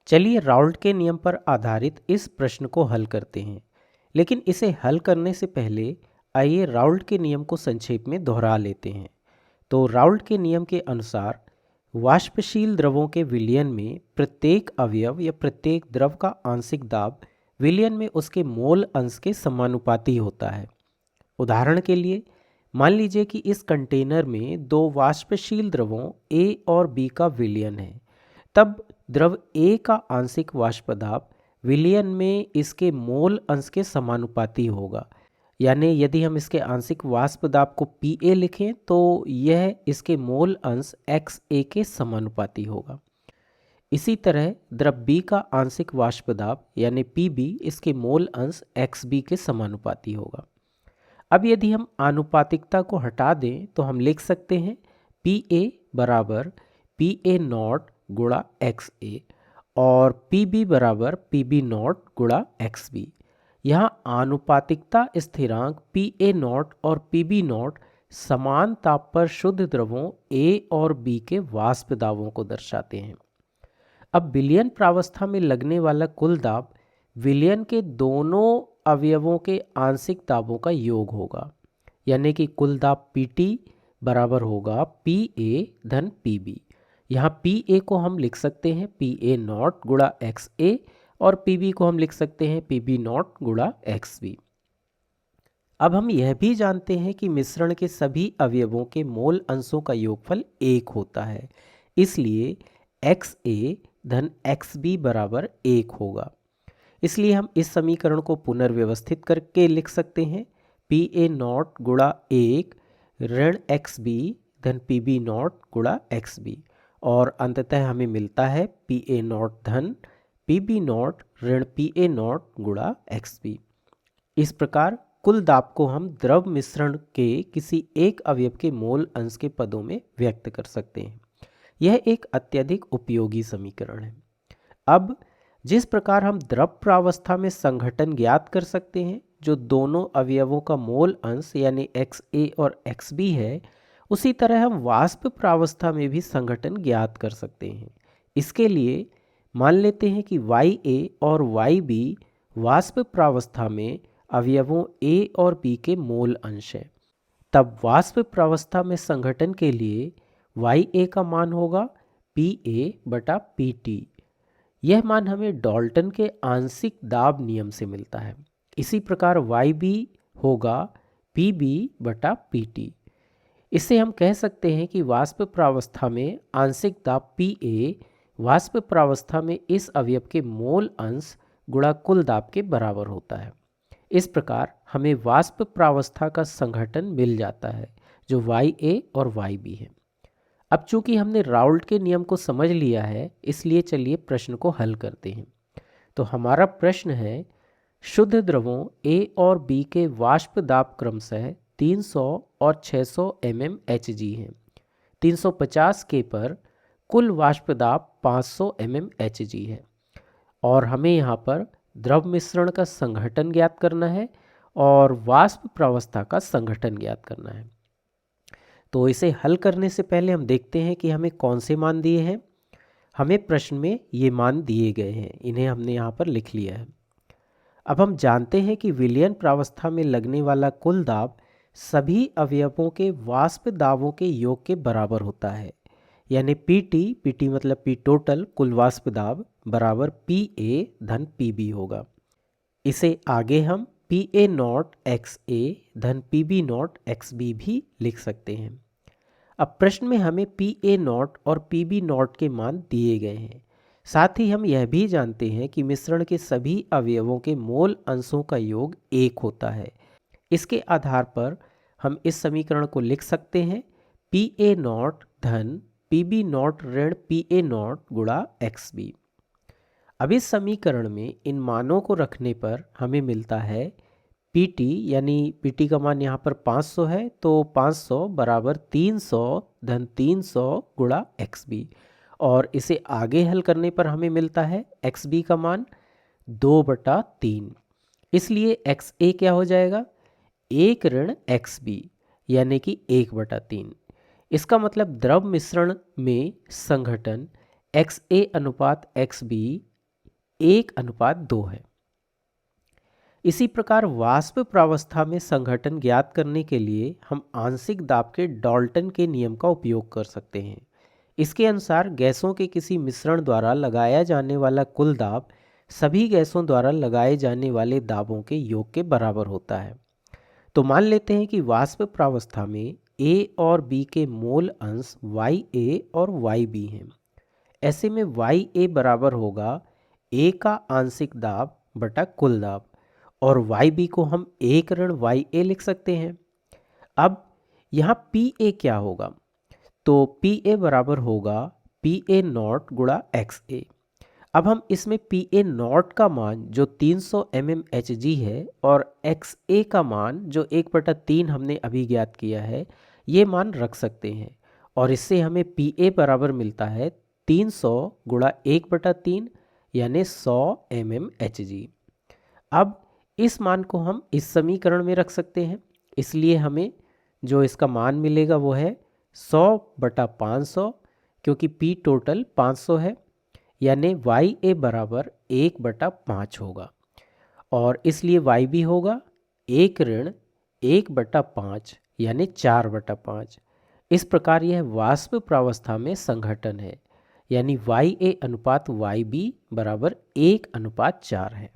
चलिए राउल्ट के नियम पर आधारित इस प्रश्न को हल करते हैं। लेकिन इसे हल करने से पहले आइए राउल्ट के नियम को संक्षेप में दोहरा लेते हैं। तो राउल्ट के नियम के अनुसार वाष्पशील द्रवों के विलयन में प्रत्येक अवयव या प्रत्येक द्रव का आंशिक दाब विलयन में उसके मोल अंश के समानुपाती होता है। उदाहरण के लिए मान लीजिए कि इस कंटेनर में दो वाष्पशील द्रवों A और B का विलयन है। तब द्रव A का आंशिक वाष्प दाब विलयन में इसके मोल अंश के समानुपाती होगा। यानी यदि हम इसके आंशिक वाष्प दाब को PA लिखें तो यह इसके मोल अंश XA के समानुपाती होगा। इसी तरह द्रव B का आंशिक वाष्प दाब यानी PB इसके मोल अंश XB के समानुपाती होगा। अब यदि हम आनुपातिकता को हटा दें तो हम लिख सकते हैं PA बराबर PA नॉट गुणा XA और PB बराबर PB नॉट गुणा XB। यहाँ आनुपातिकता स्थिरांक PA नॉट और PB नॉट समान ताप पर शुद्ध द्रवों A और B के वाष्प दाबों को दर्शाते हैं। अब विलयन प्रावस्था में लगने वाला कुल दाब विलयन के दोनों अवयवों के आंशिक दाबों का योग होगा। यानी कि कुल दाब PT बराबर होगा PA धन PB। यहाँ PA को हम लिख सकते हैं PA नॉट गुणा XA और PB को हम लिख सकते हैं PB नॉट गुणा XB। अब हम यह भी जानते हैं कि मिश्रण के सभी अवयवों के मोल अंशों का योगफल 1 होता है, इसलिए XA धन XB बराबर 1 होगा। इसलिए हम इस समीकरण को पुनर्व्यवस्थित करके लिख सकते हैं PA नॉट गुणा 1 ऋण XB धन PB नॉट गुणा XB और अंततः हमें मिलता है PA नॉट धन PB नॉट ऋण PA नॉट गुणा XB। इस प्रकार कुल दाब को हम द्रव मिश्रण के किसी एक अवयव के मोल अंश के पदों में व्यक्त कर सकते हैं। यह एक अत्यधिक उपयोगी समीकरण है। अब जिस प्रकार हम द्रव प्रावस्था में संघटन ज्ञात कर सकते हैं जो दोनों अवयवों का मोल अंश यानी XA और XB है, उसी तरह हम वाष्प प्रावस्था में भी संघटन ज्ञात कर सकते हैं। इसके लिए मान लेते हैं कि YA और YB वाष्प प्रावस्था में अवयवों A और B के मोल अंश है। तब वाष्प प्रावस्था में संघटन के लिए YA का मान होगा PA बटा PT। यह मान हमें डाल्टन के आंशिक दाब नियम से मिलता है। इसी प्रकार YB होगा PB बटा PT। इससे हम कह सकते हैं कि वाष्प प्रावस्था में आंशिक दाब PA वाष्प प्रावस्था में इस अवयव के मोल अंश गुणा कुल दाब के बराबर होता है। इस प्रकार हमें वाष्प प्रावस्था का संघटन मिल जाता है जो YA और YB है। अब चूंकि हमने राउल्ट के नियम को समझ लिया है, इसलिए चलिए प्रश्न को हल करते हैं। तो हमारा प्रश्न है शुद्ध द्रवों A और B के वाष्प दाब क्रमशः 300 और 600 mmHg हैं। 350 K पर कुल वाष्प दाब 500 mmHg है और हमें यहाँ पर द्रव मिश्रण का संघटन ज्ञात करना है और वाष्प प्रावस्था का संघटन ज्ञात करना है। तो इसे हल करने से पहले हम देखते हैं कि हमें कौन से मान दिए हैं। हमें प्रश्न में ये मान दिए गए हैं, इन्हें हमने यहाँ पर लिख लिया है। अब हम जानते हैं कि विलयन प्रावस्था में लगने वाला कुल दाब सभी अवयवों के वाष्प दाबों के योग के बराबर होता है। यानी PT मतलब P टोटल कुल वाष्प दाब बराबर PA धन PB होगा। इसे आगे हम PA नॉट XA धन PB नॉट XB भी लिख सकते हैं। अब प्रश्न में हमें PA नॉट और PB नॉट के मान दिए गए हैं। साथ ही हम यह भी जानते हैं कि मिश्रण के सभी अवयवों के मोल अंशों का योग 1 होता है। इसके आधार पर हम इस समीकरण को लिख सकते हैं PA नॉट धन PB नॉट ऋण PA नॉट गुणा XB। अब इस समीकरण में इन मानों को रखने पर हमें मिलता है PT यानी PT का मान यहाँ पर 500 है तो 500 बराबर 300 धन 300 गुणा XB और इसे आगे हल करने पर हमें मिलता है XB का मान 2/3। इसलिए XA क्या हो जाएगा 1 ऋण XB यानी कि 1/3। इसका मतलब द्रव मिश्रण में संघटन XA अनुपात XB 1:2 है। इसी प्रकार वाष्प प्रावस्था में संघटन ज्ञात करने के लिए हम आंशिक दाब के डाल्टन के नियम का उपयोग कर सकते हैं। इसके अनुसार गैसों के किसी मिश्रण द्वारा लगाया जाने वाला कुल दाब सभी गैसों द्वारा लगाए जाने वाले दाबों के योग के बराबर होता है। तो मान लेते हैं कि वाष्प प्रावस्था में A और B के मोल अंश YA और YB हैं। ऐसे में YA बराबर होगा A का आंशिक दाब बटा कुल दाब, और YB को हम 1 ऋण YA लिख सकते हैं। अब यहाँ PA क्या होगा? तो PA बराबर होगा PA नॉट गुणा XA। अब हम इसमें PA नॉट का मान जो 300 mmHg है और XA का मान जो 1/3 हमने अभी ज्ञात किया है, ये मान रख सकते हैं, और इससे हमें PA बराबर मिलता है 300 गुणा 1/3 यानी 100 mmHg। अब इस मान को हम इस समीकरण में रख सकते हैं, इसलिए हमें जो इसका मान मिलेगा वो है 100/500, क्योंकि P टोटल 500 है, यानी YA बराबर 1/5 होगा, और इसलिए YB होगा 1 ऋण 1/5 यानी 4/5। इस प्रकार यह वाष्प प्रावस्था में संघटन है, यानी YA अनुपात YB बराबर 1:4 है।